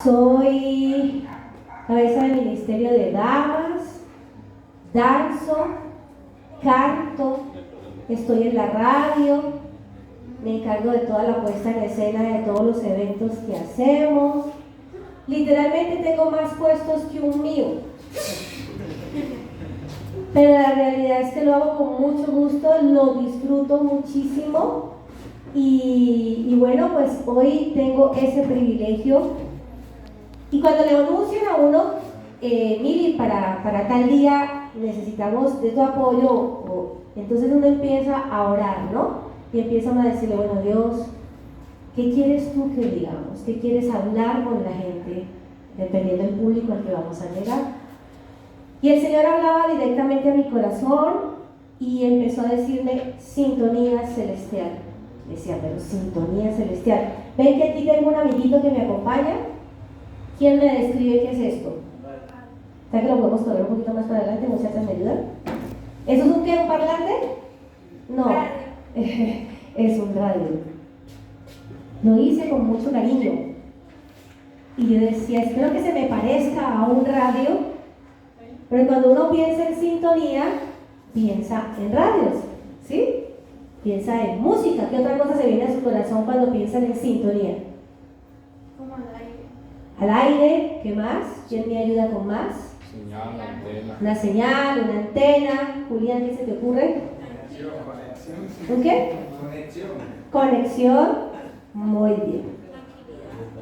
Soy cabeza del Ministerio de Damas, danzo, canto, estoy en la radio, me encargo de toda la puesta en escena de todos los eventos que hacemos. Literalmente tengo más puestos que un mío, pero la realidad es que lo hago con mucho gusto, lo disfruto muchísimo y bueno, pues hoy tengo ese privilegio. Y cuando le anuncian a uno, Miri, para tal día necesitamos de tu apoyo, entonces uno empieza a orar, ¿no? Y empiezan a decirle, bueno, Dios, ¿qué quieres tú que digamos? ¿Qué quieres hablar con la gente? Dependiendo del público al que vamos a llegar. Y el Señor hablaba directamente a mi corazón y empezó a decirme, sintonía celestial. Decía, pero sintonía celestial. ¿Ven que aquí tengo un amiguito que me acompaña? ¿Quién me describe qué es esto? ¿Sabes que lo podemos correr un poquito más para adelante? Muchachas, ¿me ayudan? ¿Eso es un qué? ¿Un parlante? No, es un radio. Lo hice con mucho cariño. Y yo decía, espero que se me parezca a un radio. Pero cuando uno piensa en sintonía, piensa en radios, ¿sí? Piensa en música. ¿Qué otra cosa se viene a su corazón cuando piensan en sintonía? Como al aire. Al aire, ¿qué más? ¿Quién me ayuda con más? Señal, antena. Una señal, una antena. Julián, ¿qué se te ocurre? Conexión. ¿Un qué? Conexión. Conexión. Muy bien.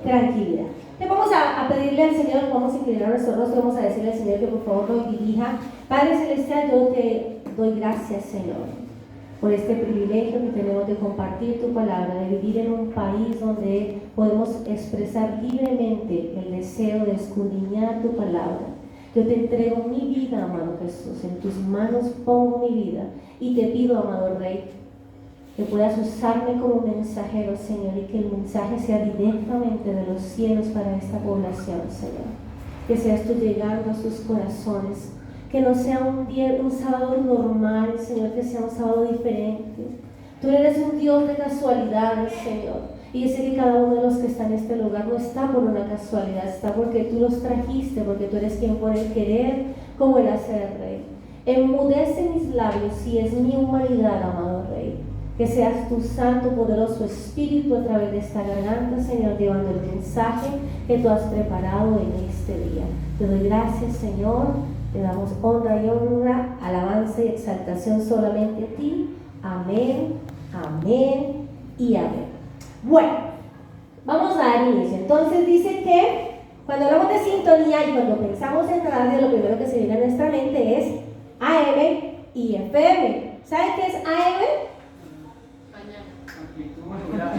Tranquilidad. Le vamos a pedirle al Señor, vamos a inclinar nuestro rostro, vamos a decirle al Señor que por favor nos dirija. Padre Celestial, yo te doy gracias, Señor, por este privilegio que tenemos de compartir tu palabra, de vivir en un país donde podemos expresar libremente el deseo de escudriñar tu palabra. Yo te entrego mi vida, amado Jesús, en tus manos pongo mi vida y te pido, amado Rey, que puedas usarme como mensajero, Señor, y que el mensaje sea directamente de los cielos para esta población, Señor. Que seas tú llegando a sus corazones. Que no sea un sábado normal, Señor, que sea un sábado diferente. Tú eres un Dios de casualidades, Señor. Y yo sé que cada uno de los que está en este lugar no está por una casualidad, está porque tú los trajiste, porque tú eres quien pone el querer como el hacer, Rey. Enmudece mis labios si es mi humanidad, amado Rey. Que seas tu santo, poderoso Espíritu a través de esta garganta, Señor, llevando el mensaje que tú has preparado en este día. Te doy gracias, Señor. Te damos honra y honra, alabanza y exaltación solamente a ti. Amén, amén y amén. Bueno, vamos a dar inicio. Entonces dice que cuando hablamos de sintonía y cuando pensamos en radio, lo primero que se viene a nuestra mente es AM y FM. ¿Saben qué es AM? Amplitud modulada.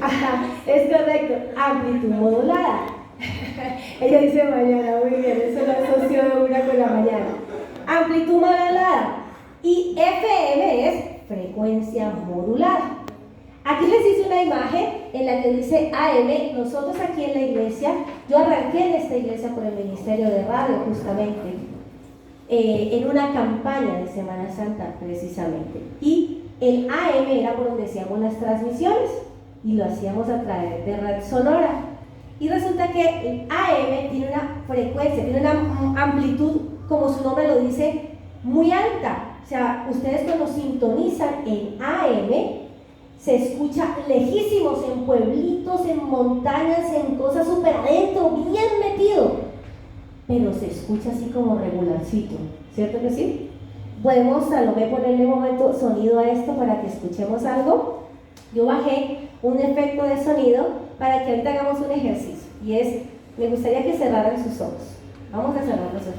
Ajá, es correcto, amplitud modulada. Ella dice mañana, muy bien, eso lo asoció de una con la mañana. Amplitud modulada. Y FM es frecuencia modulada. Aquí les hice una imagen en la que dice AM. Nosotros aquí en la iglesia, yo arranqué en esta iglesia por el Ministerio de Radio justamente, en una campaña de Semana Santa precisamente. Y el AM era por donde hacíamos las transmisiones y lo hacíamos a través de Red Sonora. Y resulta que el AM tiene una frecuencia, tiene una amplitud, como su nombre lo dice, muy alta. O sea, ustedes cuando sintonizan en AM, se escucha lejísimos, en pueblitos, en montañas, en cosas súper adentro, bien metido. Pero se escucha así como regularcito, ¿cierto que sí? Podemos a lo mejor ponerle un momento sonido a esto para que escuchemos algo. Yo bajé un efecto de sonido para que ahorita hagamos un ejercicio y es, me gustaría que cerraran sus ojos. Vamos a cerrar los ojos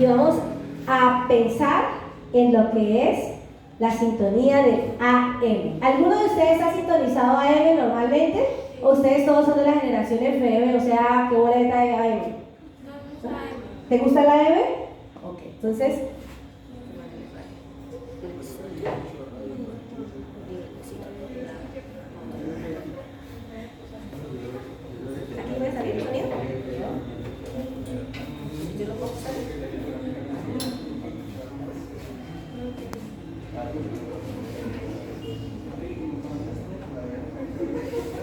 y vamos a pensar en lo que es la sintonía del AM. ¿Alguno de ustedes ha sintonizado AM normalmente? ¿O ustedes todos son de la generación FM? O sea, ¿qué boleta de AM? ¿Te gusta el AM? Ok, entonces ¿aquí puede salir el sonido? ¿Yo lo puedo salir?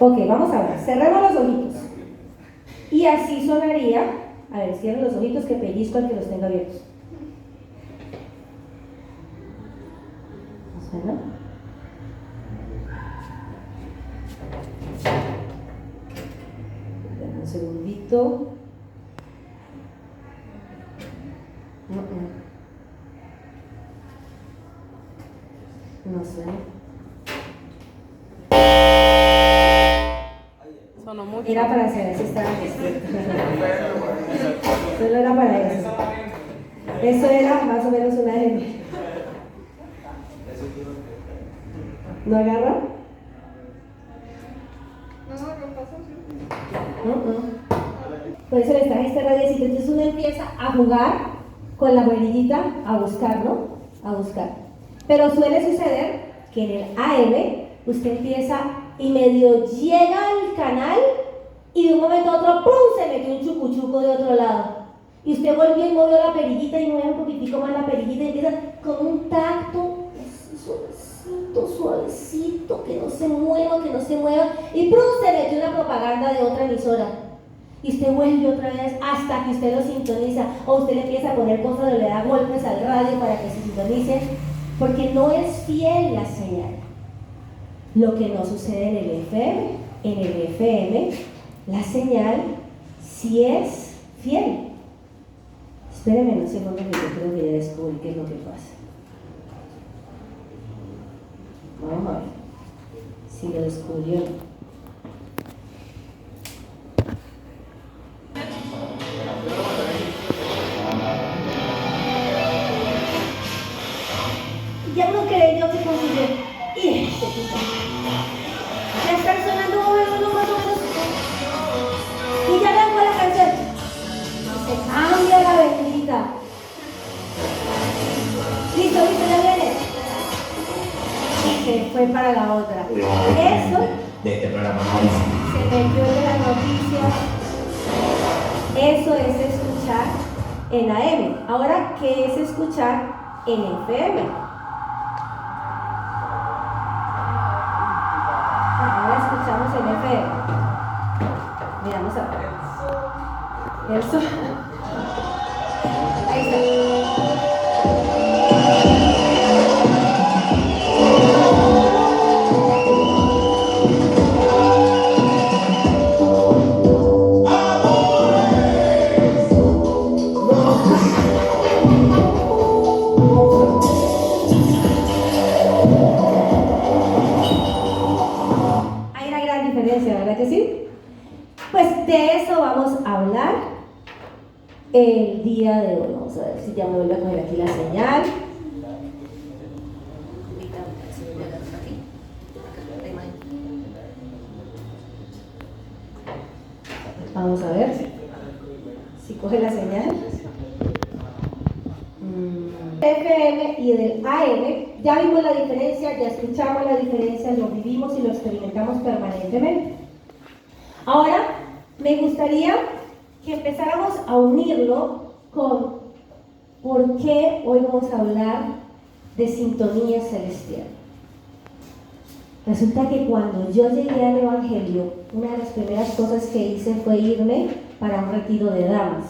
Ok, vamos a ver. Cerremos los ojitos. Y así sonaría. A ver, cierren los ojitos que pellizco al que los tenga abiertos. ¿Suena? Dame un segundito. No sé. Sonó mucho. Era para saber si estaban despiertos. Solo era para eso. Eso era más o menos una M. ¿No agarra? No pasa así. Por eso les traje este radiecito. Entonces uno empieza a jugar con la bolillita, a buscar, ¿no? A buscar. Pero suele suceder que en el AM usted empieza y medio llega al canal y de un momento a otro ¡pum! Se metió un chucuchuco de otro lado. Y usted volvió y movió la perillita y mueve un poquitico más la perillita y empieza con un tacto suavecito, suavecito, que no se mueva. Y ¡pum! Se metió una propaganda de otra emisora. Y usted vuelve otra vez hasta que usted lo sintoniza. O usted le empieza a poner cosas o le da golpes al radio para que se sintonice. Porque no es fiel la señal. Lo que no sucede en el FM. En el FM, la señal sí es fiel. Espérenme un segundo que yo creo que ya descubrí qué es lo que pasa. Vamos a ver si lo descubrió. Ya no creyó que consiguió. Y este tipo. Ya están sonando más o menos. Y ya arrancó la canción. Y se cambia la bendita. Listo, ya viene. Y se fue para la otra. Eso de este programa. se metió de las noticias. Eso es escuchar en AM. Ahora, ¿qué es escuchar en FM? Ahora escuchamos en FM. Miramos a ver. Eso. Ahí está. ¿Verdad que sí? Pues de eso vamos a hablar el día de hoy. Vamos a ver si ya me vuelve a coger aquí la señal. Vamos a ver si coge la señal. FM y del AM, ya vimos la diferencia, ya escuchamos la diferencia, lo vivimos y lo experimentamos permanentemente. Ahora, me gustaría que empezáramos a unirlo con por qué hoy vamos a hablar de sintonía celestial. Resulta que cuando yo llegué al Evangelio, una de las primeras cosas que hice fue irme para un retiro de damas.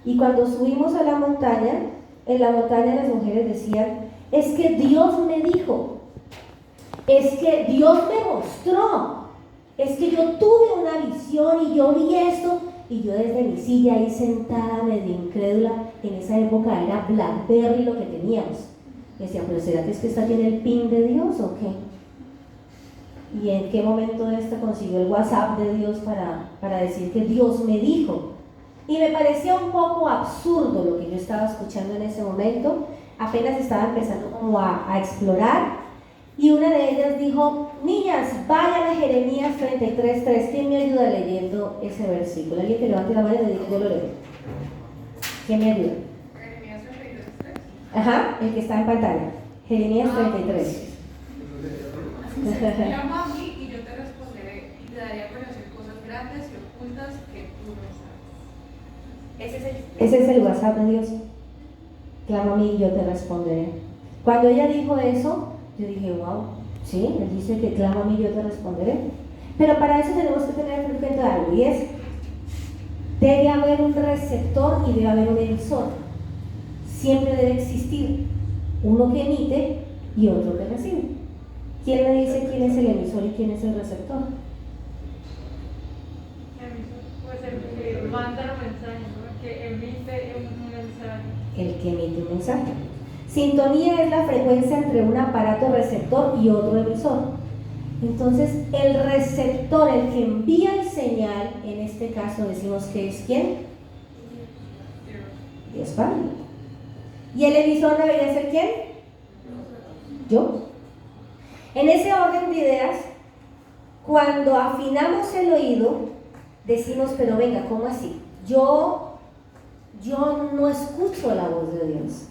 Y cuando subimos a la montaña, en la montaña las mujeres decían, es que Dios me dijo, es que Dios me mostró, es que yo tuve una visión y yo vi esto, y yo desde mi silla ahí sentada medio incrédula, en esa época era BlackBerry lo que teníamos. Y decía, pero ¿será que es que esta tiene el PIN de Dios o qué? ¿Y en qué momento esta consiguió el WhatsApp de Dios para decir que Dios me dijo? Y me parecía un poco absurdo lo que yo estaba escuchando en ese momento. Apenas estaba empezando como a explorar. Y una de ellas dijo, niñas, vayan a Jeremías 33:3. ¿Quién me ayuda leyendo ese versículo? Alguien que levante la mano y le diga, yo lo leo. ¿Quién me ayuda? Jeremías 33:3. Ajá, el que está en pantalla. Jeremías 33. Llama a mí y yo te responderé y te daré a conocer cosas grandes y ocultas que tú no sabes. Ese es el WhatsApp de Dios. Clama a mí y yo te responderé. Cuando ella dijo eso, yo dije, wow, sí, él dice que clama a mí y yo te responderé. Pero para eso tenemos que tener en cuenta algo, y es, debe haber un receptor y debe haber un emisor. Siempre debe existir uno que emite y otro que recibe. ¿Quién me dice quién es el emisor y quién es el receptor? Pues el que manda los mensajes, ¿no? El que emite un mensaje. El que emite un mensaje. Sintonía es la frecuencia entre un aparato receptor y otro emisor. Entonces, el receptor, el que envía el señal, en este caso decimos que es ¿quién? Dios Padre. ¿Y el emisor debería ser quién? Yo. En ese orden de ideas, cuando afinamos el oído, decimos, pero venga, ¿cómo así? Yo no escucho la voz de Dios.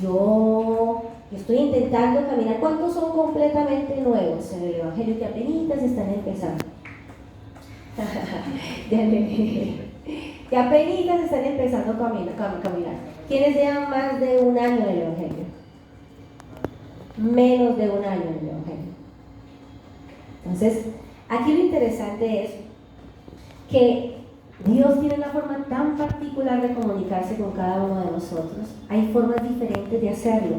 Yo estoy intentando caminar. ¿Cuántos son completamente nuevos en el Evangelio que apenas están empezando? Que apenas están empezando a caminar. ¿Quiénes llevan más de un año en el Evangelio? Menos de un año en el Evangelio. Entonces, aquí lo interesante es que Dios tiene una forma tan particular de comunicarse con cada uno de nosotros. Hay formas diferentes de hacerlo.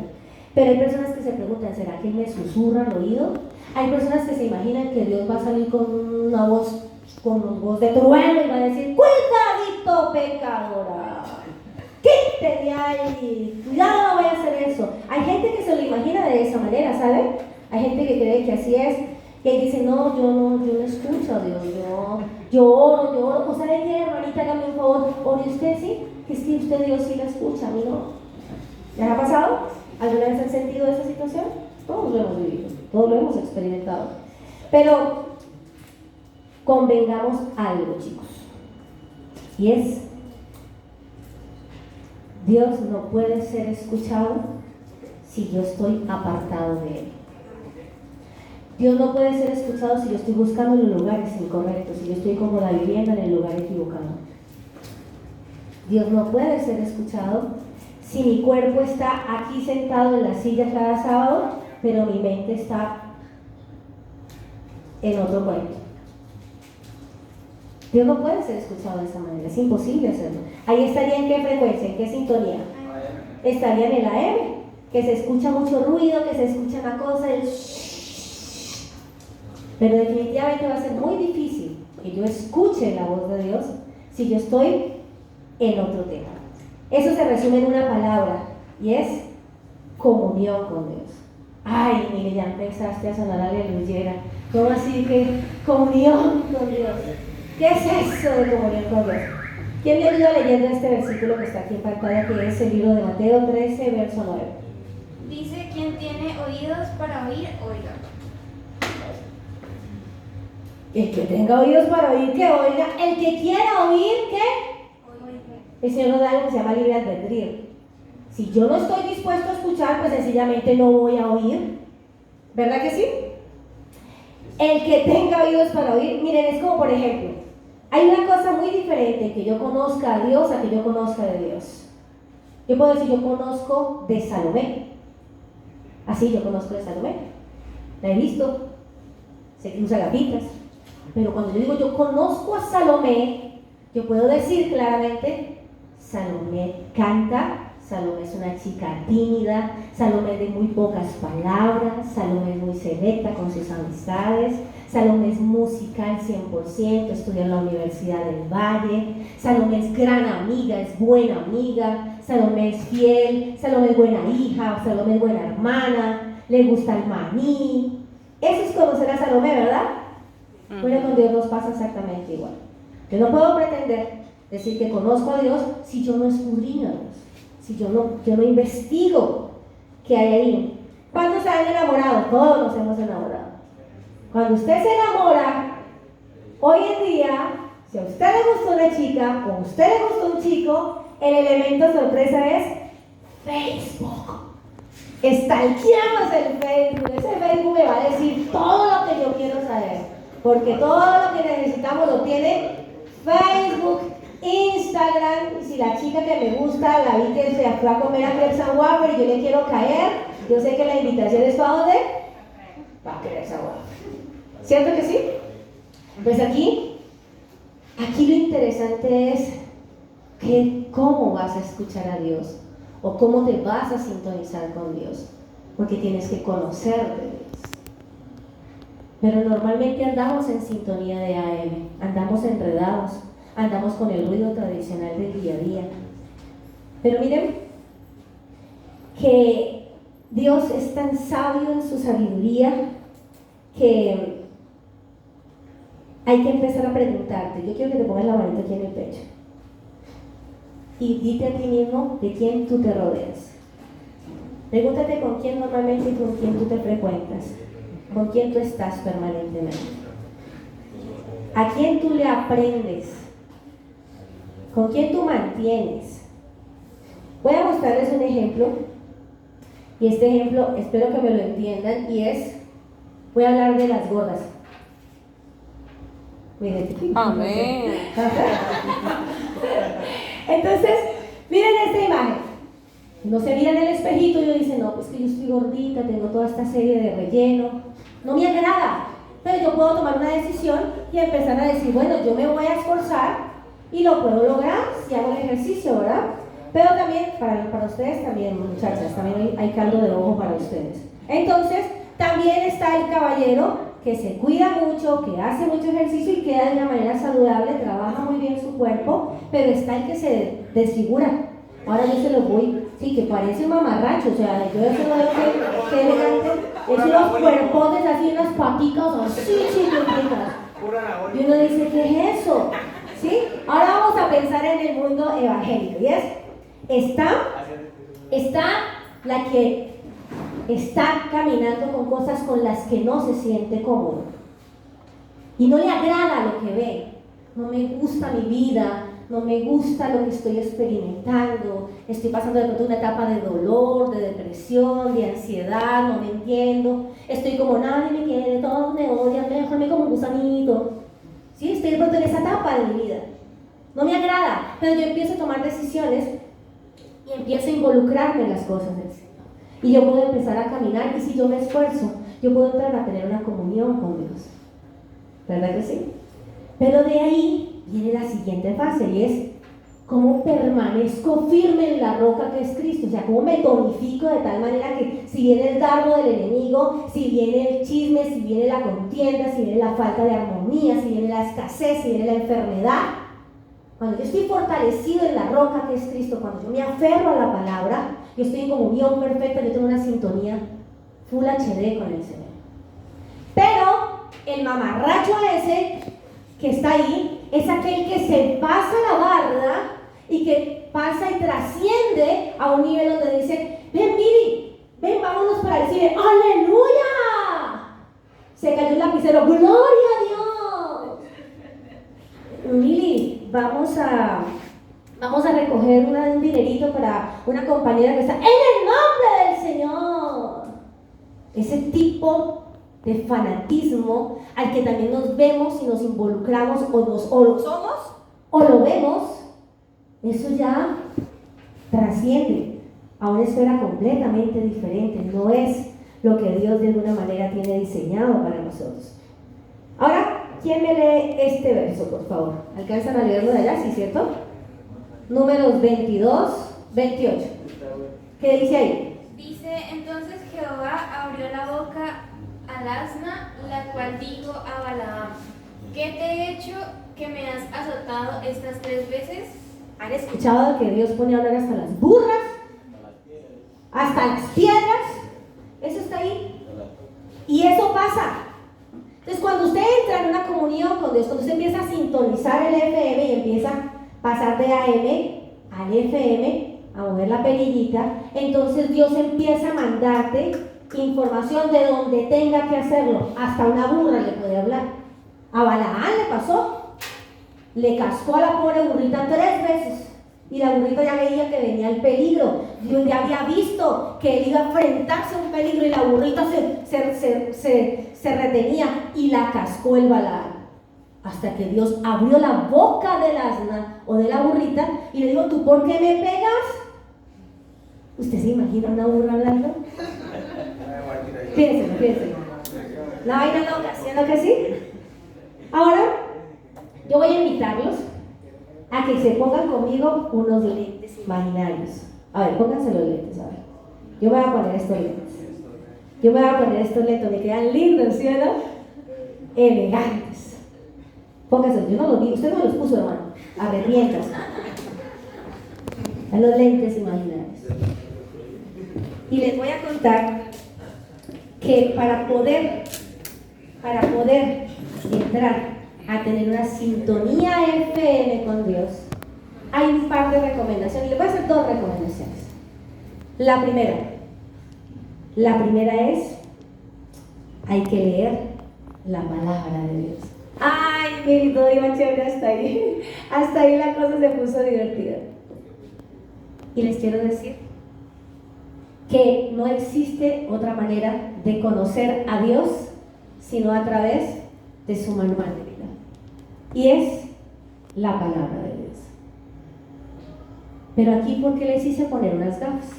Pero hay personas que se preguntan, ¿será que Él me susurra al oído? Hay personas que se imaginan que Dios va a salir con una voz de trueno y va a decir, cuidadito pecadora, quítate de ahí, cuidado, no voy a hacer eso. Hay gente que se lo imagina de esa manera, ¿sabe? Hay gente que cree que así es. Y él dice, no, yo no escucho a Dios, yo oro, pues ¿sabe qué, hermanita? Hágame un favor, ore usted, ¿sí? Que es que usted Dios sí la escucha, a mí no. ¿Les ha pasado? ¿Alguna vez han sentido esa situación? Todos lo hemos vivido, todos lo hemos experimentado. Pero convengamos algo, chicos, y es, Dios no puede ser escuchado si yo estoy apartado de Él. Dios no puede ser escuchado si yo estoy buscando en los lugares incorrectos, si yo estoy como la vivienda en el lugar equivocado. Dios no puede ser escuchado si mi cuerpo está aquí sentado en la silla cada sábado, pero mi mente está en otro cuento. Dios no puede ser escuchado de esa manera, es imposible hacerlo. Ahí estaría en qué frecuencia, en qué sintonía. Estaría en el AM, que se escucha mucho ruido, que se escucha una cosa, pero definitivamente va a ser muy difícil que yo escuche la voz de Dios si yo estoy en otro tema. Eso se resume en una palabra y es comunión con Dios. Ay, mire, ya empezaste a sonar aleluyera. ¿Cómo así que comunión con Dios? ¿Qué es eso de comunión con Dios? ¿Quién me ayuda leyendo este versículo que está aquí en pantalla, que es el libro de Mateo 13, verso 9? Dice, quien tiene oídos para oír, oiga. El que tenga oídos para oír, que oiga. El que quiera oír, ¿qué? El Señor nos da algo que se llama libre albedrío. Si yo no estoy dispuesto a escuchar, pues sencillamente no voy a oír. ¿Verdad que sí? El que tenga oídos para oír, miren, es como por ejemplo, hay una cosa muy diferente que yo conozca a Dios a que yo conozca de Dios. Yo puedo decir, yo conozco de Salomé. Así yo conozco de Salomé. La he visto. Sé que usa gafitas. Pero cuando yo digo yo conozco a Salomé, yo puedo decir claramente, Salomé canta, Salomé es una chica tímida, Salomé es de muy pocas palabras, Salomé es muy selecta con sus amistades, Salomé es musical 100%, estudia en la Universidad del Valle, Salomé es gran amiga, es buena amiga, Salomé es fiel, Salomé es buena hija, Salomé es buena hermana, le gusta el maní. Eso es conocer a Salomé, ¿verdad? Bueno, con Dios nos pasa exactamente igual. Yo no puedo pretender decir que conozco a Dios si yo no escudriño a Dios, si yo no investigo qué hay ahí. ¿Cuántos se han enamorado? Todos nos hemos enamorado. Cuando usted se enamora, hoy en día, si a usted le gustó una chica o a usted le gustó un chico, el elemento sorpresa es Facebook. Stalkeamos el Facebook. Ese Facebook me va a decir todo lo que yo quiero saber. Porque todo lo que necesitamos lo tiene Facebook, Instagram. Y si la chica que me gusta la vi que se fue a comer a Crepes and Waffle y yo le quiero caer, yo sé que la invitación es ¿para dónde? Para Crepes and Waffle. ¿Cierto que sí? Pues aquí lo interesante es que cómo vas a escuchar a Dios o cómo te vas a sintonizar con Dios, porque tienes que conocer de Dios. Pero normalmente andamos en sintonía de AM, andamos enredados, andamos con el ruido tradicional del día a día. Pero miren que Dios es tan sabio en su sabiduría que hay que empezar a preguntarte. Yo quiero que te pongas la manita aquí en el pecho y dite a ti mismo de quién tú te rodeas. Pregúntate con quién normalmente y con quién tú te frecuentas, con quién tú estás permanentemente, a quién tú le aprendes, con quién tú mantienes. Voy a mostrarles un ejemplo, y este ejemplo espero que me lo entiendan, y voy a hablar de las gordas. ¿Me identifico? Amén. Entonces, miren esta imagen. Uno se mira en el espejito y uno dice, no, pues que yo estoy gordita, tengo toda esta serie de relleno, no me agrada, pero yo puedo tomar una decisión y empezar a decir, bueno, yo me voy a esforzar y lo puedo lograr si hago el ejercicio, ¿verdad? Pero también, para ustedes también, muchachas, también hay caldo de ojo para ustedes. Entonces, también está el caballero que se cuida mucho, que hace mucho ejercicio y queda de una manera saludable, trabaja muy bien su cuerpo, pero está el que se desfigura. Ahora yo se los voy, sí, que parece un mamarracho, o sea, yo eso lo veo que elegante, es unos cuerpotes así, unas paticas así chiquititas. Y uno dice, ¿qué es eso? ¿Sí? Ahora vamos a pensar en el mundo evangélico, está la que está caminando con cosas con las que no se siente cómodo y no le agrada lo que ve. No me gusta mi vida, no me gusta lo que estoy experimentando, estoy pasando de pronto una etapa de dolor, de depresión, de ansiedad, no me entiendo, estoy como nadie me quiere, todos me odian, me dejan como un gusanito. ¿Sí? Estoy de pronto en esa etapa de mi vida, no me agrada, pero yo empiezo a tomar decisiones y empiezo a involucrarme en las cosas del Señor. Y yo puedo empezar a caminar, y si yo me esfuerzo, yo puedo entrar a tener una comunión con Dios. ¿Verdad que sí? Pero de ahí viene la siguiente fase, y es cómo permanezco firme en la roca que es Cristo. O sea, cómo me tonifico de tal manera que si viene el dardo del enemigo, si viene el chisme, si viene la contienda, si viene la falta de armonía, si viene la escasez, si viene la enfermedad, cuando yo estoy fortalecido en la roca que es Cristo, cuando yo me aferro a la palabra, yo estoy en comunión perfecta, yo tengo una sintonía Full HD con el Señor. Pero el mamarracho ese que está ahí es aquel que se pasa la barda y que pasa y trasciende a un nivel donde dice, ven Miri, ven, vámonos para el cine, ¡aleluya! Se cayó el lapicero, ¡gloria a Dios! Miri, vamos a recoger un dinerito para una compañera que está en el nombre del Señor. Ese tipo de fanatismo al que también nos vemos y nos involucramos o lo somos o lo vemos, eso ya trasciende a una esfera completamente diferente. No es lo que Dios de alguna manera tiene diseñado para nosotros. Ahora, ¿quién me lee este verso, por favor? ¿Alcanzan a leerlo de allá? ¿Sí, cierto? Números 22, 28. ¿Qué dice ahí? Dice, entonces Jehová abrió la boca al asna, la cual dijo a Balaam, ¿qué te he hecho que me has azotado estas 3 veces? ¿Han escuchado que Dios pone a hablar hasta las burras? Hasta las piedras. Eso está ahí. Y eso pasa. Entonces, cuando usted entra en una comunión con Dios, cuando usted empieza a sintonizar el FM y empieza a pasar de AM al FM, a mover la perillita, entonces Dios empieza a mandarte información de donde tenga que hacerlo. Hasta una burra le puede hablar. A Balaam le pasó. Le cascó a la pobre burrita 3 veces. Y la burrita ya veía que venía el peligro. Dios ya había visto que él iba a enfrentarse a un peligro y la burrita se retenía y la cascó el Balaam. Hasta que Dios abrió la boca del asna o de la burrita y le dijo, ¿tú por qué me pegas? ¿Usted se imagina una burra hablando? Piénselo. La vaina loca, ¿siendo que sí? Ahora, yo voy a invitarlos a que se pongan conmigo unos lentes imaginarios. A ver, pónganse los lentes, a ver. Yo me voy a poner estos lentes. Yo me voy a poner estos lentes, me quedan lindos, ¿sí o no? Elegantes. Pónganse, yo no los vi, usted no los puso, hermano. Arrepientas. A los lentes imaginarios. Y les voy a contar que para poder entrar a tener una sintonía FM con Dios, hay un par de recomendaciones. Les voy a hacer 2 recomendaciones. La primera es, hay que leer la palabra de Dios. Ay, mire, todo iba chévere hasta ahí. Hasta ahí la cosa se puso divertida. Y les quiero decir que no existe otra manera de conocer a Dios sino a través de su manual de vida. Y es la palabra de Dios. Pero aquí, ¿por qué les hice poner unas gafas?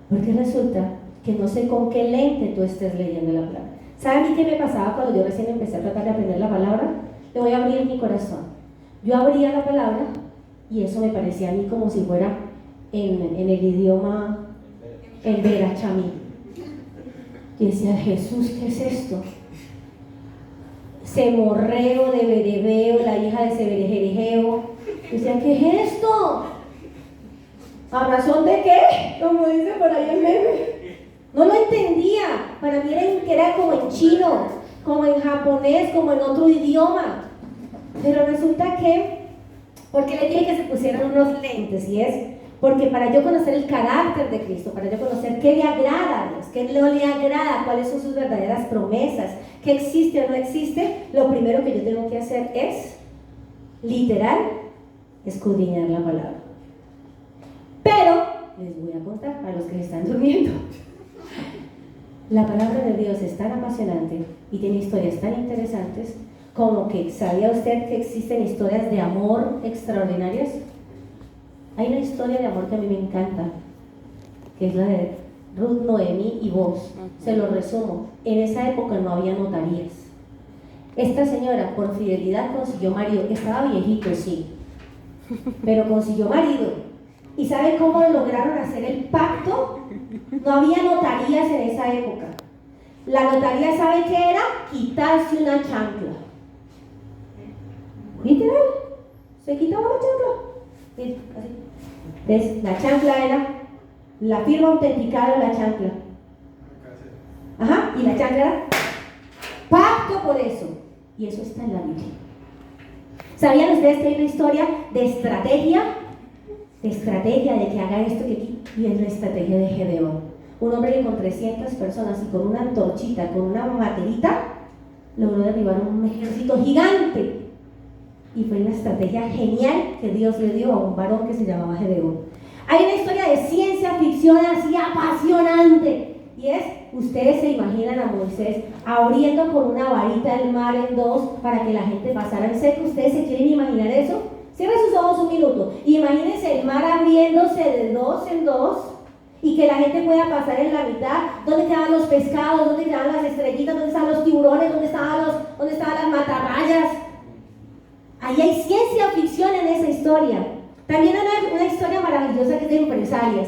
Porque resulta que no sé con qué lente tú estés leyendo la palabra. ¿Saben a mí qué me pasaba cuando yo recién empecé a tratar de aprender la palabra? Le voy a abrir mi corazón. Yo abría la palabra y eso me parecía a mí como si fuera en el idioma en Verachamí. Y decía, Jesús, ¿qué es esto? Semorreo de Berebeo, la hija de Seberejerejeo. Decía, ¿qué es esto? ¿A razón de qué? Como dice por ahí el meme. No lo entendía. Para mí era como en chino, como en japonés, como en otro idioma. Pero resulta que, ¿por qué le dije que se pusieran unos lentes? Y es porque para yo conocer el carácter de Cristo, para yo conocer qué le agrada a Dios, qué no le agrada, cuáles son sus verdaderas promesas, qué existe o no existe, lo primero que yo tengo que hacer es, literal, escudriñar la palabra. Pero, les voy a contar a los que están durmiendo. La palabra de Dios es tan apasionante y tiene historias tan interesantes como que, ¿sabía usted que existen historias de amor extraordinarias? Hay una historia de amor que a mí me encanta, que es la de Ruth, Noemí y Boaz. Se lo resumo. En esa época no había notarías. Esta señora, por fidelidad, consiguió marido. Estaba viejito, sí, pero consiguió marido. ¿Y sabe cómo lograron hacer el pacto? No había notarías en esa época. La notaría, ¿sabe qué era? Quitarse una chancla. Literal, se quitaba la chancla. Así. ¿Ves? La chancla era la firma autenticada de la chancla. Ajá, y la chancla era pacto por eso. Y eso está en la Biblia. ¿Sabían ustedes que hay una historia de estrategia? De que haga esto que aquí, y es la estrategia de Gedeón. Un hombre que con 300 personas y con una antorchita, con una materita, logró derribar un ejército gigante. Y fue una estrategia genial que Dios le dio a un varón que se llamaba Gedeón. Hay una historia de ciencia ficción así apasionante. Y es, ustedes se imaginan a Moisés abriendo con una varita el mar en 2 para que la gente pasara en seco. ¿Ustedes se quieren imaginar eso? Cierren sus ojos un minuto. Imagínense el mar abriéndose de 2 en 2 y que la gente pueda pasar en la mitad. ¿Dónde quedaban los pescados? ¿Dónde quedaban las estrellitas? ¿Dónde estaban los tiburones? ¿Dónde estaban las matarrayas? Ahí hay ciencia ficción en esa historia. También hay una historia maravillosa que es de empresarias.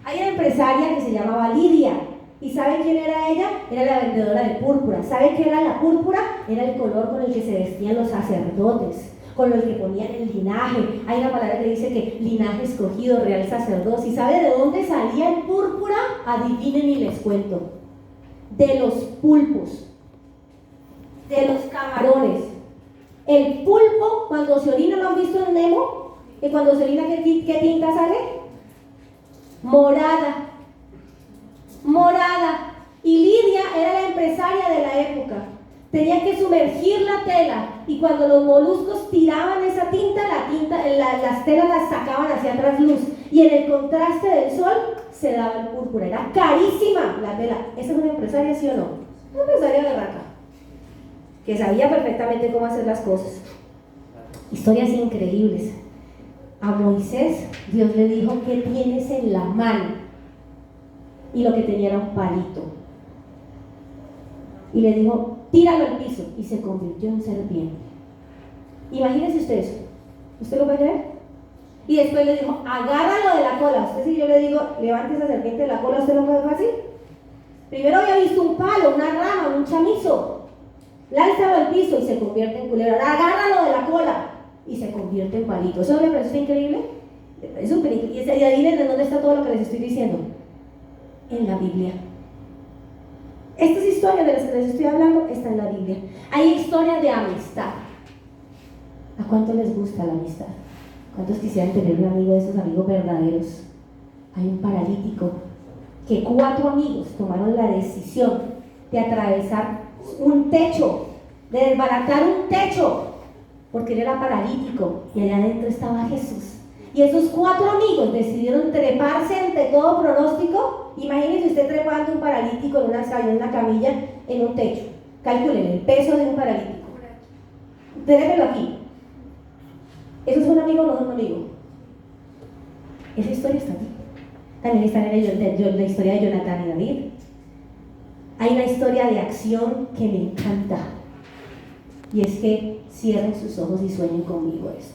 Hay una empresaria que se llamaba Lidia. ¿Y saben quién era ella? Era la vendedora de púrpura. ¿Saben qué era la púrpura? Era el color con el que se vestían los sacerdotes, con el que ponían el linaje. Hay una palabra que dice que linaje escogido, real sacerdocio. ¿Y sabe de dónde salía el púrpura? Adivinen y les cuento. De los pulpos, de los camarones. El pulpo, cuando se orina, ¿lo han visto en Nemo? Y cuando se orina, ¿qué tinta sale? Morada. Morada. Y Lidia era la empresaria de la época. Tenía que sumergir la tela y cuando los moluscos tiraban esa tinta, las telas las sacaban hacia atrás luz y en el contraste del sol se daba el púrpura. Era carísima la tela. ¿Esa es una empresaria, sí o no? Una empresaria de raca que sabía perfectamente cómo hacer las cosas. Historias increíbles. A Moisés Dios le dijo: ¿qué tienes en la mano? Y lo que tenía era un palito. Y le dijo: tíralo al piso, y se convirtió en serpiente. Imagínense usted eso. ¿Usted lo puede creer? Y después le dijo, agárralo de la cola. Usted, si yo le digo, levante esa serpiente de la cola, ¿usted lo puede hacer así? Primero había visto un palo, una rama, un chamizo. Lánzalo al piso y se convierte en culebra. Agárralo de la cola y se convierte en palito. ¿Eso le parece increíble? Es súper increíble. Y adivinen de dónde está todo lo que les estoy diciendo. En la Biblia. Estas historias de las que les estoy hablando están en la Biblia. Hay historias de amistad. ¿A cuánto les gusta la amistad? ¿Cuántos quisieran tener un amigo de esos amigos verdaderos? Hay un paralítico que 4 amigos tomaron la decisión de atravesar un techo, de desbaratar un techo, porque él era paralítico y allá adentro estaba Jesús. Y esos 4 amigos decidieron treparse ante todo pronóstico. Imagínense usted trepando un paralítico en una camilla en un techo. Calculen el peso de un paralítico. Trépelo aquí. ¿Eso es un amigo o no es un amigo? Esa historia está aquí. También está en la historia de Jonatán y David. Hay una historia de acción que me encanta. Y es que cierren sus ojos y sueñen conmigo esto.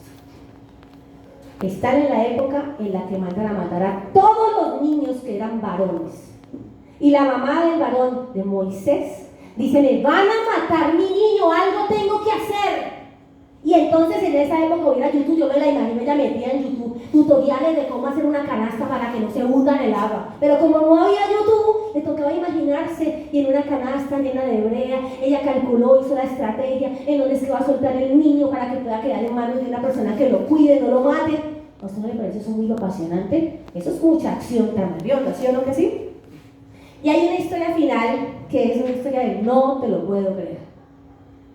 Están en la época en la que mandan a matar a todos los niños que eran varones. Y la mamá del varón de Moisés dice, me van a matar mi niño, algo tengo que hacer. Y entonces en esa época hubiera YouTube, yo me la imagino, ella metía en YouTube tutoriales de cómo hacer una canasta para que no se hunda en el agua. Pero como no había YouTube, le tocaba imaginarse, y en una canasta llena de brea, ella calculó, hizo la estrategia en donde se va a soltar el niño para que pueda quedar en manos de una persona que lo cuide, no lo mate. ¿A usted no le parece eso muy apasionante? Eso es mucha acción tan nerviosa, ¿sí o no que sí? Y hay una historia final que es una historia de no te lo puedo creer.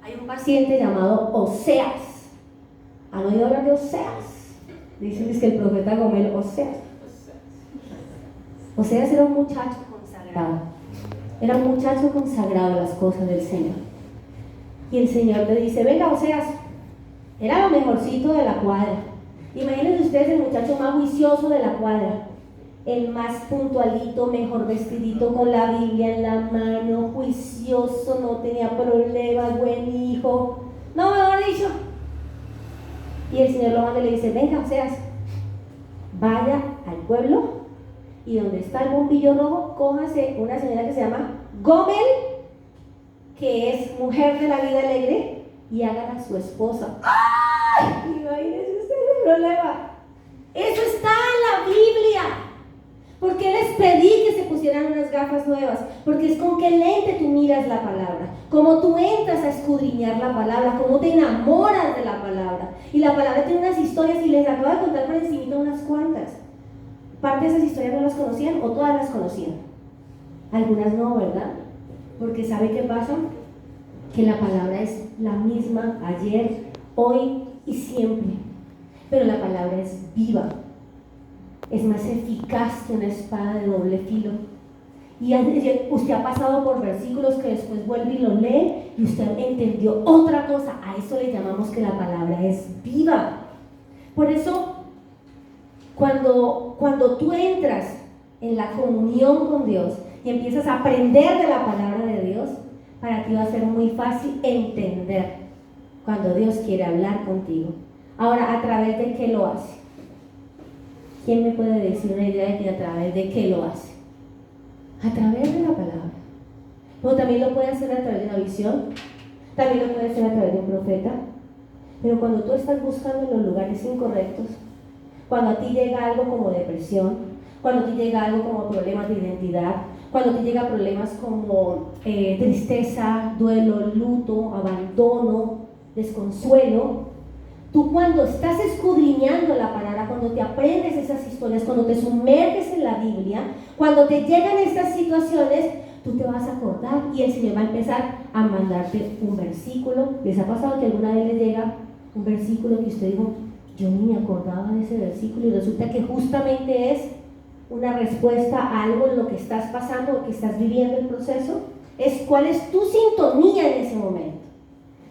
Hay un paciente llamado Oseas. ¿Han oído hablar de Oseas? Dicen que el profeta Gomel, Oseas era un muchacho consagrado. Era un muchacho consagrado a las cosas del Señor. Y el Señor le dice, venga Oseas, era lo mejorcito de la cuadra. Imagínense ustedes el muchacho más juicioso de la cuadra. El más puntualito, mejor vestidito, con la Biblia en la mano, juicioso, no tenía problemas, buen hijo. No, mejor dicho. Y el Señor lo manda y le dice, venga, Oseas, vaya al pueblo y donde está el bombillo rojo, cójase una señora que se llama Gomel, que es mujer de la vida alegre, y hágala a su esposa. ¡Ay! Imagínense ustedes el problema. Eso está en la Biblia. ¿Por qué les pedí que se pusieran unas gafas nuevas? Porque es con qué lente tú miras la palabra, cómo tú entras a escudriñar la palabra, cómo te enamoras de la palabra. Y la palabra tiene unas historias, y les acabo de contar por encima unas cuantas. Parte de esas historias no las conocían o todas las conocían. Algunas no, ¿verdad? Porque ¿sabe qué pasa? Que la palabra es la misma ayer, hoy y siempre. Pero la palabra es viva. Es más eficaz que una espada de doble filo. Y usted ha pasado por versículos que después vuelve y los lee y usted entendió otra cosa. A eso le llamamos que la palabra es viva. Por eso, cuando tú entras en la comunión con Dios y empiezas a aprender de la palabra de Dios, para ti va a ser muy fácil entender cuando Dios quiere hablar contigo. Ahora, ¿a través de qué lo hace? ¿Quién me puede decir una idea de que a través de qué lo hace? A través de la palabra. Pero también lo puede hacer a través de una visión, también lo puede hacer a través de un profeta. Pero cuando tú estás buscando en los lugares incorrectos, cuando a ti llega algo como depresión, cuando a ti llega algo como problemas de identidad, cuando a ti llega problemas como tristeza, duelo, luto, abandono, desconsuelo, tú cuando estás escudriñando la palabra, cuando te aprendes esas historias, cuando te sumerges en la Biblia, cuando te llegan estas situaciones, tú te vas a acordar y el Señor va a empezar a mandarte un versículo. ¿Les ha pasado que alguna vez les llega un versículo que usted dijo, yo ni me acordaba de ese versículo, y resulta que justamente es una respuesta a algo en lo que estás pasando o que estás viviendo el proceso? Es cuál es tu sintonía en ese momento.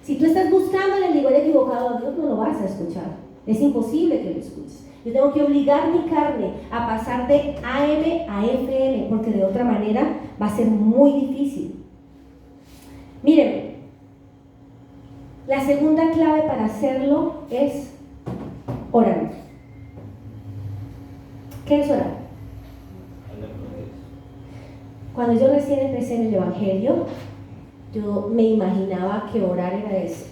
Si tú estás buscando en el lugar equivocado a Dios, no lo vas a escuchar. Es imposible que lo escuches. Yo tengo que obligar mi carne a pasar de AM a FM, porque de otra manera va a ser muy difícil. Miren, La segunda clave para hacerlo es orar. ¿Qué es orar? Cuando yo recién empecé en el Evangelio, yo me imaginaba que orar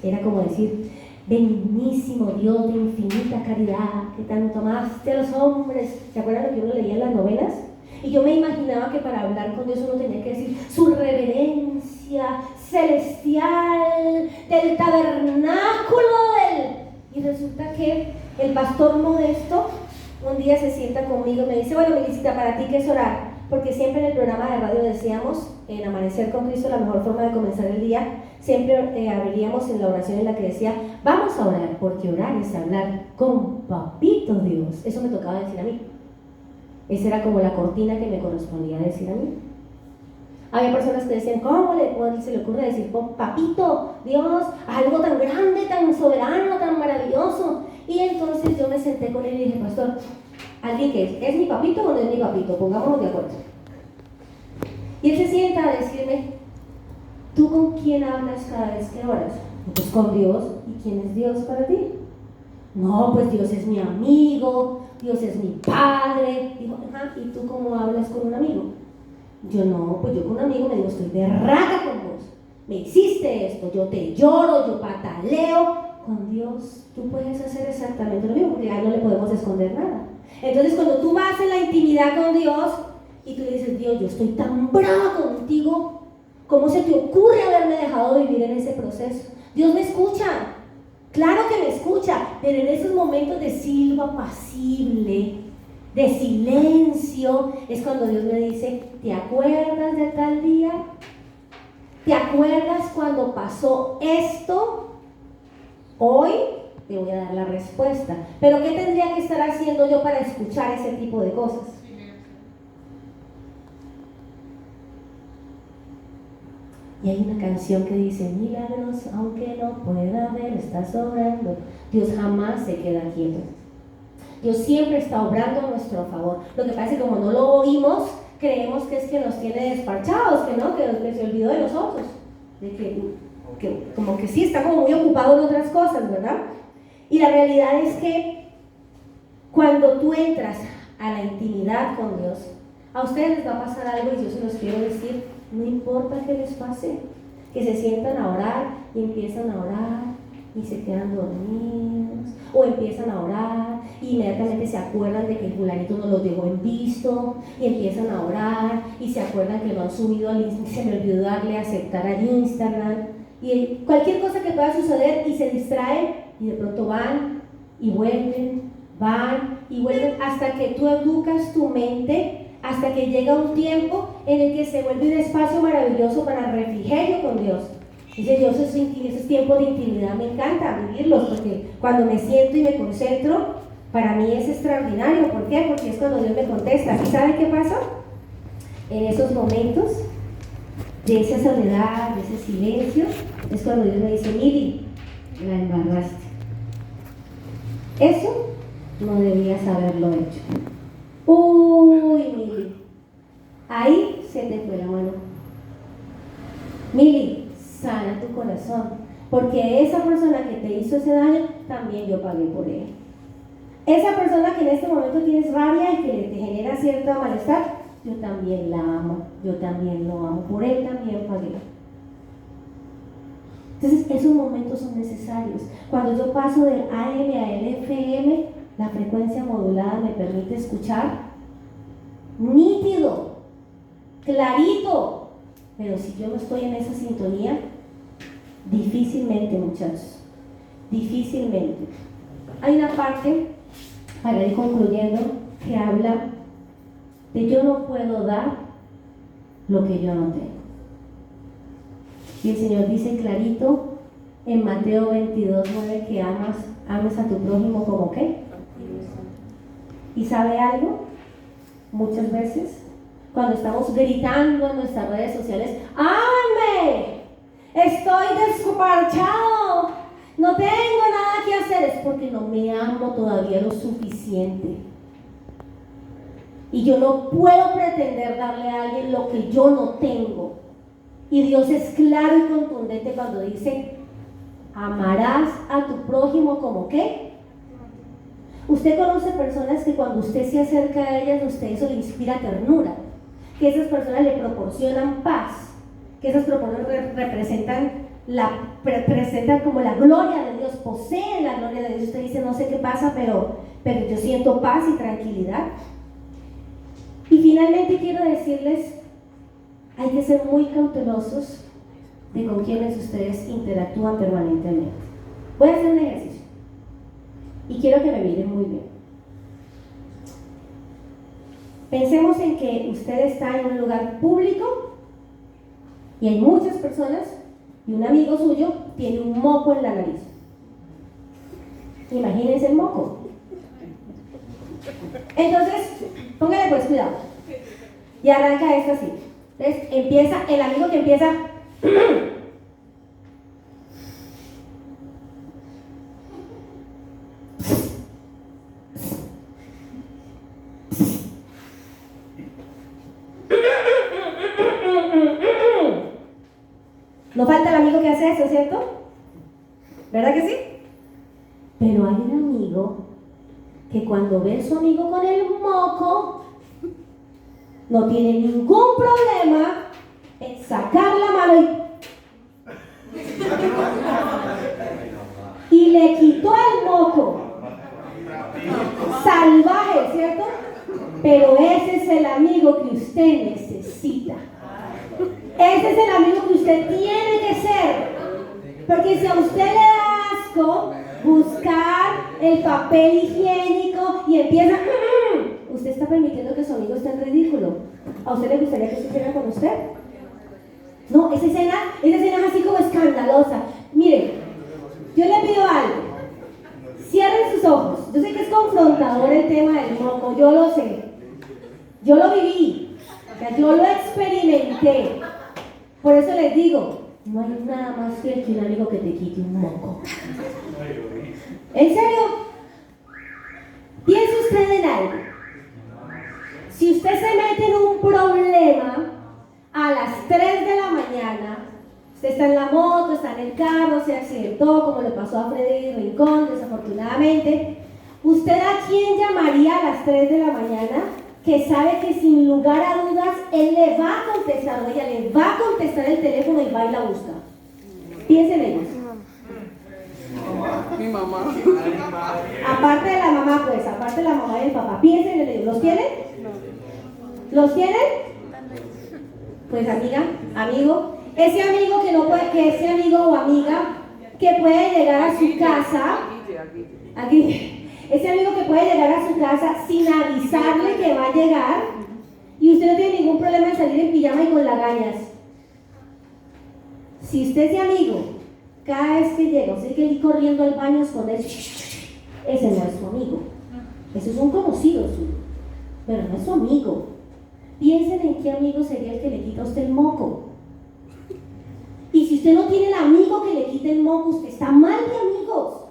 era como decir: bendísimo Dios de infinita caridad, que tanto amaste a los hombres. ¿Se acuerdan lo que uno leía en las novenas? Y yo me imaginaba que para hablar con Dios uno tenía que decir su reverencia celestial del tabernáculo Y resulta que el pastor Modesto un día se sienta conmigo y me dice: bueno, Melisita, ¿para ti qué es orar? Porque siempre en el programa de radio decíamos, en Amanecer con Cristo, la mejor forma de comenzar el día, siempre abriríamos en la oración en la que decía: vamos a orar, porque orar es hablar con Papito Dios. Eso me tocaba decir a mí. Esa era como la cortina que me correspondía decir a mí. Había personas que decían: ¿cómo se le ocurre decir Papito Dios, algo tan grande, tan soberano, tan maravilloso? Y entonces yo me senté con él y dije: pastor, ¿alguien que es mi papito o no es mi papito? Pongámonos de acuerdo. Y él se sienta a decirme: ¿tú con quién hablas cada vez que oras? Pues con Dios. ¿Y quién es Dios para ti? No, pues Dios es mi amigo, Dios es mi padre. Dijo: ajá, ¿y tú cómo hablas con un amigo? Yo: no, pues yo con un amigo me digo: estoy de raca con vos, me hiciste esto, yo te lloro, yo pataleo. Con Dios tú puedes hacer exactamente lo mismo, porque a él no le podemos esconder nada. Entonces, cuando tú vas en la intimidad con Dios y tú le dices: Dios, yo estoy tan brava contigo, ¿cómo se te ocurre haberme dejado vivir en ese proceso? Dios me escucha, claro que me escucha, pero en esos momentos de silbo apacible, de silencio, es cuando Dios me dice: ¿te acuerdas de tal día? ¿Te acuerdas cuando pasó esto? Hoy te voy a dar la respuesta. Pero ¿qué tendría que estar haciendo yo para escuchar ese tipo de cosas? Y hay una canción que dice: milagros, aunque no pueda ver, está obrando. Dios jamás se queda quieto. Dios siempre está obrando a nuestro favor. Lo que pasa es que como no lo oímos, creemos que es que nos tiene despachados, que no, que se olvidó de nosotros, de que como que sí está como muy ocupado en otras cosas, ¿verdad? Y la realidad es que cuando tú entras a la intimidad con Dios, a ustedes les va a pasar algo, y yo se los quiero decir: no importa qué les pase, que se sientan a orar y empiezan a orar y se quedan dormidos, o empiezan a orar y inmediatamente se acuerdan de que el fulanito no los dejó en visto, y empiezan a orar y se acuerdan que lo han subido al Instagram, se me olvidó darle a aceptar al Instagram, y cualquier cosa que pueda suceder, y se distraen y de pronto van y vuelven, hasta que tú educas tu mente, hasta que llega un tiempo en el que se vuelve un espacio maravilloso para refrigerio con Dios. Dice: yo esos tiempos de intimidad me encanta vivirlos, porque cuando me siento y me concentro, para mí es extraordinario. ¿Por qué? Porque es cuando Dios me contesta. ¿Y sabe qué pasa? En esos momentos de esa soledad, de ese silencio, es cuando Dios me dice: Mili, la embarraste. Eso no debías haberlo hecho. Uy, Mili, ahí se te fue la mano. Mili, sana tu corazón, porque esa persona que te hizo ese daño, también yo pagué por él. Esa persona que en este momento tienes rabia y que te genera cierto malestar, yo también la amo, yo también lo amo, por él también pagué. Entonces esos momentos son necesarios. Cuando yo paso del AM al FM, la frecuencia modulada me permite escuchar nítido, clarito, pero si yo no estoy en esa sintonía, difícilmente, muchachos, difícilmente. Hay una parte, para ir concluyendo, que habla de: yo no puedo dar lo que yo no tengo. Y el Señor dice clarito en Mateo 22:9 que ames a tu prójimo como ¿qué? ¿Y sabe algo? Muchas veces cuando estamos gritando en nuestras redes sociales: ¡ámame! Estoy desparchado, no tengo nada que hacer, es porque no me amo todavía lo suficiente. Y yo no puedo pretender darle a alguien lo que yo no tengo. Y Dios es claro y contundente cuando dice: Amarás a tu prójimo como ¿qué? Usted conoce personas que cuando usted se acerca a ellas, usted eso le inspira ternura, que esas personas le proporcionan paz, que esas personas representan como la gloria de Dios, poseen la gloria de Dios. Usted dice, no sé qué pasa, pero yo siento paz y tranquilidad. Y finalmente quiero decirles, hay que ser muy cautelosos de con quienes ustedes interactúan permanentemente. Voy a hacer un ejercicio y quiero que me miren muy bien. Pensemos en que usted está en un lugar público y hay muchas personas y un amigo suyo tiene un moco en la nariz. Imagínense el moco. Entonces, póngale pues cuidado. Y arranca esto así. Entonces empieza, el amigo que empieza no falta el amigo que hace eso, ¿cierto? ¿Verdad que sí? Pero hay un amigo que cuando ve a su amigo con el moco no tiene ningún problema en sacar la mano y le quitó el moco. Salvaje, ¿cierto? Pero ese es el amigo que usted necesita. Ese es el amigo que usted tiene que ser. Porque si a usted le da asco buscar el papel higiénico y empieza, usted está permitiendo que su amigo esté en ridículo. ¿A usted le gustaría que eso hiciera con usted? No, esa escena es así como escandalosa. Miren, yo le pido algo. Cierren sus ojos. Yo sé que es confrontador el tema del moco, yo lo sé. Yo lo viví, o sea, yo lo experimenté. Por eso les digo, no hay nada más fiel que un amigo que te quite un moco. ¿En serio? Piense usted en algo. Si usted se mete en un problema a las 3 de la mañana, usted está en la moto, está en el carro, se accidentó, como le pasó a Freddy Rincón, desafortunadamente, ¿usted a quién llamaría a las 3 de la mañana? Que sabe que sin lugar a dudas él le va a contestar o ella le va a contestar el teléfono y va y la busca. Piensen en ellos. Mi mamá. Aparte de la mamá, pues, aparte de la mamá y el papá, piensen en ellos. ¿Los tienen? ¿Los tienen? Pues amiga, amigo, ese amigo que no puede, que ese amigo o amiga que puede llegar a su casa, aquí. Ese amigo que puede llegar a su casa sin avisarle que va a llegar y usted no tiene ningún problema en salir en pijama y con lagañas. Si usted ese amigo, cada vez que llega, usted quiere ir corriendo al baño a esconderse, ese no es su amigo. Ese es un conocido suyo, pero no es su amigo. Piensen en qué amigo sería el que le quita a usted el moco. Y si usted no tiene el amigo que le quite el moco, usted está mal de amigos.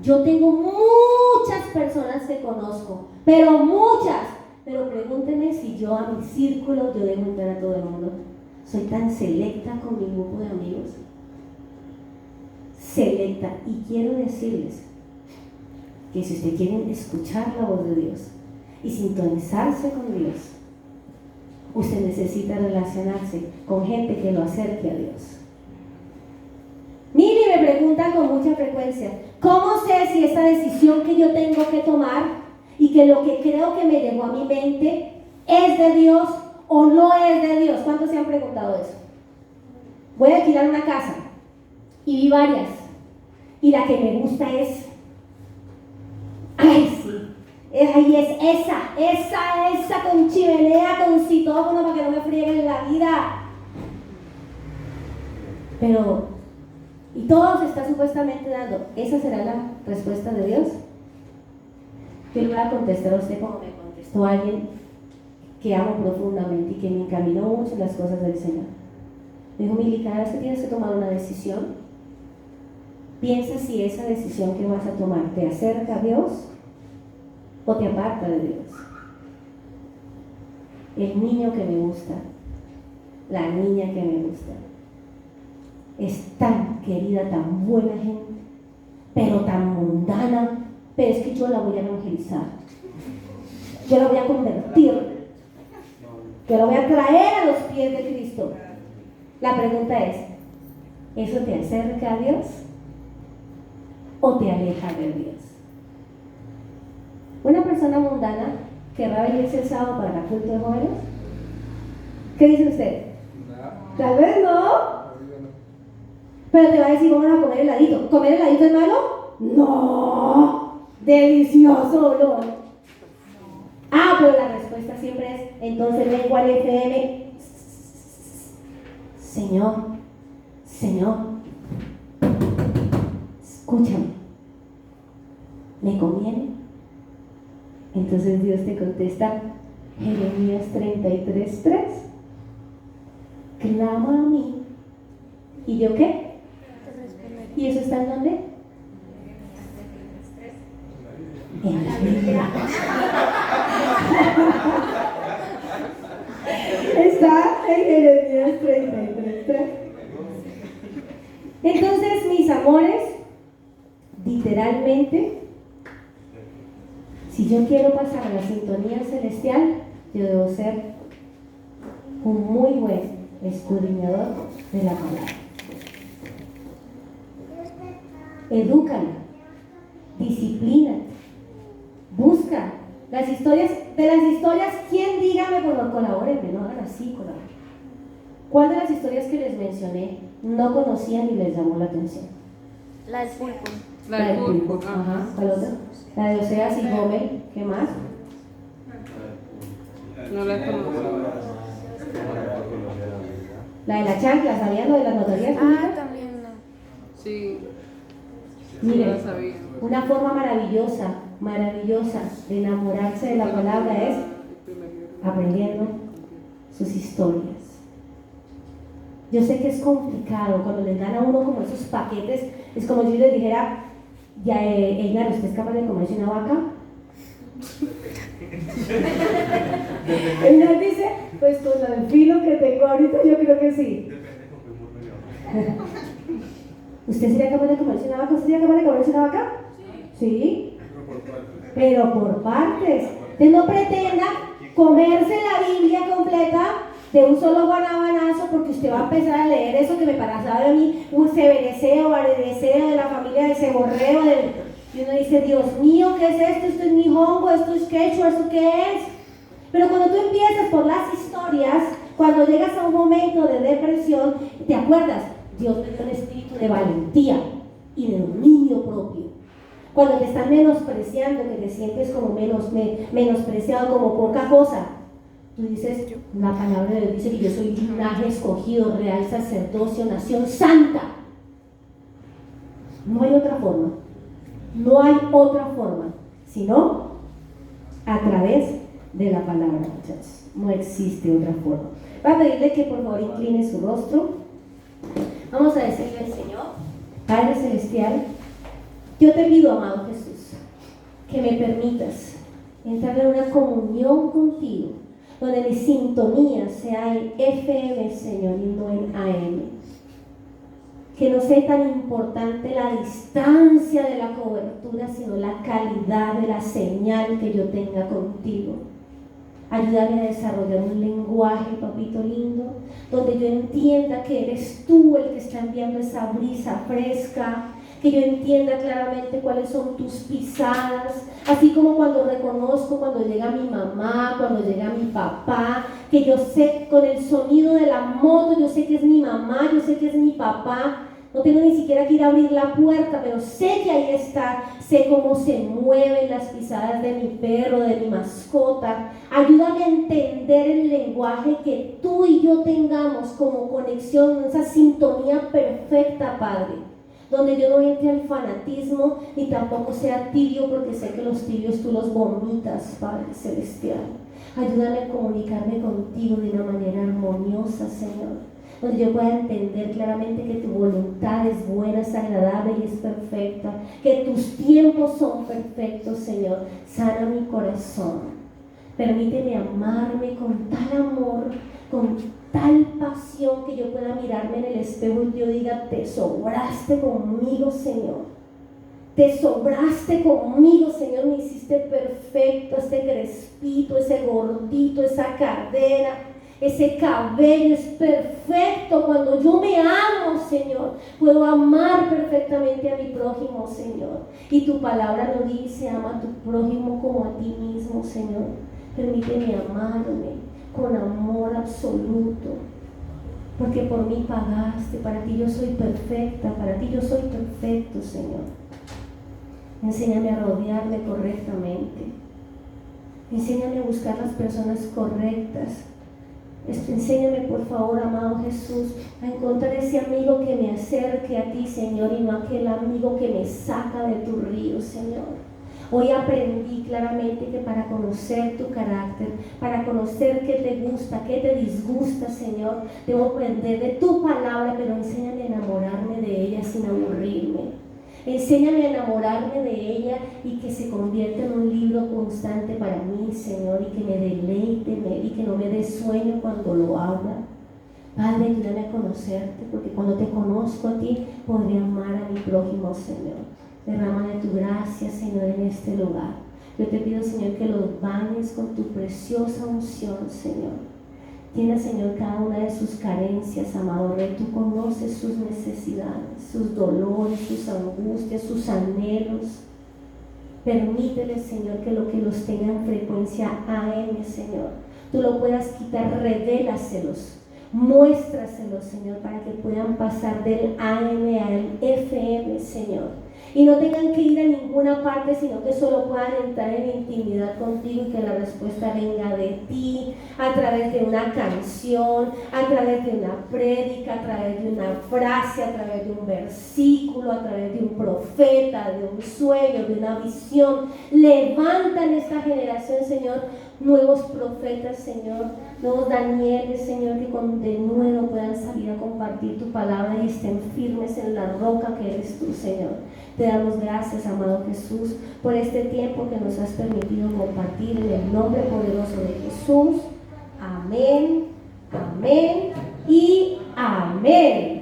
Yo tengo muchas personas que conozco, pero muchas. Pero pregúntenme si yo a mi círculo yo dejo entrar a todo el mundo. Soy tan selecta con mi grupo de amigos. Selecta. Y quiero decirles que si ustedes quieren escuchar la voz de Dios y sintonizarse con Dios, usted necesita relacionarse con gente que lo acerque a Dios. Mire, me preguntan con mucha frecuencia, ¿cómo sé si esta decisión que yo tengo que tomar y que lo que creo que me llegó a mi mente es de Dios o no es de Dios? ¿Cuántos se han preguntado eso? Voy a alquilar una casa y vi varias y la que me gusta es, ay sí, ahí es esa con chimenea, con citófono para que no me frieguen la vida. Pero y todo se está supuestamente dando. ¿Esa será la respuesta de Dios? Yo le voy a contestar a usted como me contestó alguien que amo profundamente y que me encaminó mucho en las cosas del Señor. Me dijo, Mili, cada vez que tienes que tomar una decisión, piensa si esa decisión que vas a tomar te acerca a Dios o te aparta de Dios. El niño que me gusta, la niña que me gusta, es tan querida, tan buena gente, pero tan mundana, pero es que yo la voy a evangelizar, yo la voy a convertir, yo la voy a traer a los pies de Cristo. La pregunta es, ¿eso te acerca a Dios o te aleja de Dios? Una persona mundana querrá venirse el sábado para la culto de jóvenes. ¿Qué dice usted? Tal vez no, pero te va a decir, vamos a comer heladito. ¿Comer heladito es malo? No, delicioso olor. Pero la respuesta siempre es, entonces vengo al FM. Señor, escúchame, ¿me conviene? Entonces Dios te contesta, Jeremías 33:3, clama a mí, ¿y yo qué? ¿Y eso está en dónde? En la Biblia. Está en Jeremías 33:3. Entonces, mis amores, literalmente, si yo quiero pasar a la sintonía celestial, yo debo ser un muy buen escudriñador de la palabra. Edúcala, disciplínate, busca las historias. De las historias, ¿quién dígame, por favor, colabórenme, no hagan así, colaboren? ¿Cuál de las historias que les mencioné no conocían y les llamó la atención? La del pulpo. La del pulpo. Ajá. ¿Cuál otra? La de Oseas y Gomer. ¿Qué más? No la conozco. La de la chancla, ¿sabían lo de las notarías públicas? También no. Sí, Miren, no la sabía. una forma maravillosa de enamorarse de la palabra es aprendiendo sus historias. Yo sé que es complicado cuando les dan a uno como esos paquetes, es como si yo les dijera, ya, Einar, ¿usted es capaz de comerse una vaca? Einar dice, pues con el filo que tengo ahorita yo creo que sí. ¿Usted sería capaz de comerse una vaca? ¿Usted sería capaz de comerse una vaca? Sí. Pero por partes. Usted no pretenda comerse la Biblia completa de un solo guanabanazo, porque usted va a empezar a leer eso que me pasaba a mí, un severeceo, varedeceo de la familia de Ceborreo, y uno dice, Dios mío, ¿qué es esto? Esto es nihongo, esto es quechua, ¿esto qué es? Pero cuando tú empiezas por las historias, cuando llegas a un momento de depresión, te acuerdas, Dios me dio un espíritu de valentía y de dominio propio. Cuando te están menospreciando, que te sientes como menospreciado, como poca cosa, tú dices, la palabra de Dios dice que yo soy linaje escogido, real sacerdocio, nación santa. No hay otra forma, sino a través de la palabra, muchachos. No existe otra forma. Voy a pedirle que por favor incline su rostro. Vamos a decirle al Señor, Padre Celestial, yo te pido, amado Jesús, que me permitas entrar en una comunión contigo, donde mi sintonía sea en FM, Señor, y no en AM. Que no sea tan importante la distancia de la cobertura, sino la calidad de la señal que yo tenga contigo. Ayúdame a desarrollar un lenguaje, papito lindo, donde yo entienda que eres tú el que está enviando esa brisa fresca, que yo entienda claramente cuáles son tus pisadas, así como cuando reconozco cuando llega mi mamá, cuando llega mi papá, que yo sé con el sonido de la moto, yo sé que es mi mamá, yo sé que es mi papá. No tengo ni siquiera que ir a abrir la puerta, pero sé que ahí está, sé cómo se mueven las pisadas de mi perro, de mi mascota. Ayúdame a entender el lenguaje que tú y yo tengamos como conexión, esa sintonía perfecta, Padre, donde yo no entre al fanatismo ni tampoco sea tibio, porque sé que los tibios tú los vomitas, Padre Celestial. Ayúdame a comunicarme contigo de una manera armoniosa, Señor, donde yo pueda entender claramente que tu voluntad es buena, es agradable y es perfecta, que tus tiempos son perfectos, Señor. Sana mi corazón, permíteme amarme con tal amor, con tal pasión que yo pueda mirarme en el espejo y yo diga, te sobraste conmigo, Señor. Te sobraste conmigo, Señor, me hiciste perfecto, ese crespito, ese gordito, esa cadera, ese cabello es perfecto. Cuando yo me amo, Señor, puedo amar perfectamente a mi prójimo, Señor. Y tu palabra lo dice, ama a tu prójimo como a ti mismo, Señor. Permíteme amarme con amor absoluto, porque por mí pagaste, para ti yo soy perfecta, para ti yo soy perfecto, Señor. Enséñame a rodearme correctamente. Enséñame a buscar las personas correctas. Enséñame, por favor, amado Jesús, a encontrar ese amigo que me acerque a ti, Señor, y no aquel amigo que me saca de tu río, Señor. Hoy aprendí claramente que para conocer tu carácter, para conocer qué te gusta, qué te disgusta, Señor, debo aprender de tu palabra, pero enséñame a enamorarme de ella sin aburrirme. Enséñame a enamorarme de ella y que se convierta en un libro constante para mí, Señor, y que me deleite y que no me dé sueño cuando lo abra. Padre, ayúdame a conocerte, porque cuando te conozco a ti, podré amar a mi prójimo, Señor. Derrama de tu gracia, Señor, en este lugar. Yo te pido, Señor, que los bañes con tu preciosa unción, Señor. Tiene, Señor, cada una de sus carencias, amado Rey. Tú conoces sus necesidades, sus dolores, sus angustias, sus anhelos. Permítele, Señor, que lo que los tenga en frecuencia AM, Señor, tú lo puedas quitar, revélaselos, muéstraselos, Señor, para que puedan pasar del AM al FM, Señor. Y no tengan que ir a ninguna parte, sino que solo puedan entrar en intimidad contigo y que la respuesta venga de ti, a través de una canción, a través de una prédica, a través de una frase, a través de un versículo, a través de un profeta, de un sueño, de una visión. Levanta en esta generación, Señor, nuevos profetas, Señor, nuevos Danieles, Señor, que con denuedo puedan salir a compartir tu palabra y estén firmes en la roca que eres tú, Señor. Te damos gracias, amado Jesús, por este tiempo que nos has permitido compartir en el nombre poderoso de Jesús. Amén, amén y amén.